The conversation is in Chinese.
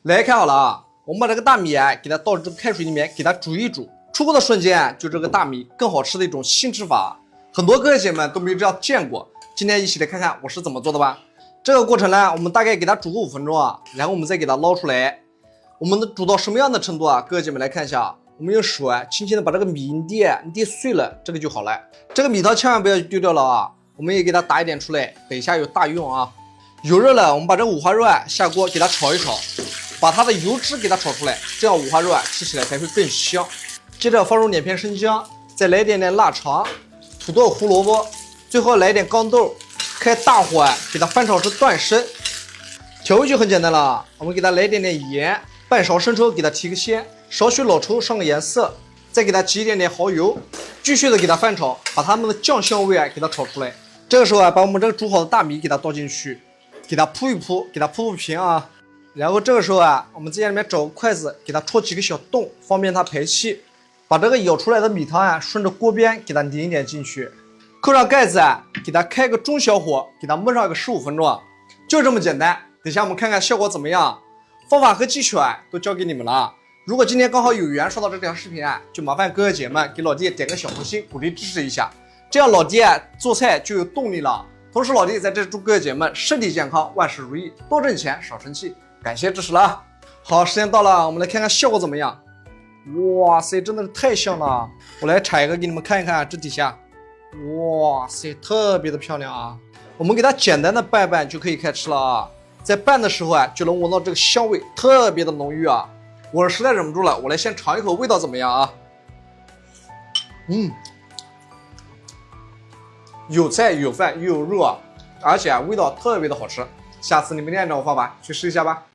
来看好了啊，我们把这个大米啊，给它倒这个开水里面，给它煮一煮，出锅的瞬间就这个大米更好吃的一种新吃法，很多哥姐们都没有这样见过。今天一起来看看我是怎么做的吧。这个过程呢，我们大概给它煮个5分钟啊，然后我们再给它捞出来。我们能煮到什么样的程度啊？哥姐们来看一下啊，我们用手啊，轻轻的把这个米捏碎了，这个就好了。这个米汤千万不要丢掉了啊，我们也给它打一点出来，等一下有大用啊。油热了，我们把这个五花肉啊下锅给它炒一炒，把它的油脂给它炒出来，这样五花肉啊吃起来才会更香。接着放入2片生姜，再来一点点腊肠、土豆、胡萝卜，最后来一点豇豆，开大火啊给它翻炒至断生。调味就很简单了，我们给它来一点点盐，半勺生抽给它提个鲜，少许老抽上个颜色，再给它挤一点点蚝油，继续的给它翻炒，把它们的酱香味啊给它炒出来。这个时候啊，把我们这个煮好的大米给它倒进去，给它铺一铺，给它铺平啊。然后这个时候啊，我们在里面找个筷子，给它戳几个小洞，方便它排气。把这个舀出来的米汤啊，顺着锅边给它淋一点进去，扣上盖子啊，给它开个中小火，给它焖上个15分钟啊，就这么简单。等一下我们看看效果怎么样，方法和技巧啊都教给你们了。如果今天刚好有缘刷到这条视频啊，就麻烦哥哥姐们给老弟点个小红心，鼓励支持一下，这样老弟做菜就有动力了。同时老弟在这祝哥哥姐们身体健康，万事如意，多挣钱少生气，感谢支持了。好，时间到了，我们来看看效果怎么样。哇塞，真的是太香了！我来铲一个给你们看一看，这底下，哇塞，特别的漂亮啊！我们给它简单的拌拌就可以开吃了啊。在拌的时候啊，就能闻到这个香味，特别的浓郁啊！我实在忍不住了，我来先尝一口味道怎么样啊？有菜有饭又有肉啊，而且啊味道特别的好吃。下次你们也按照我方法去试一下吧。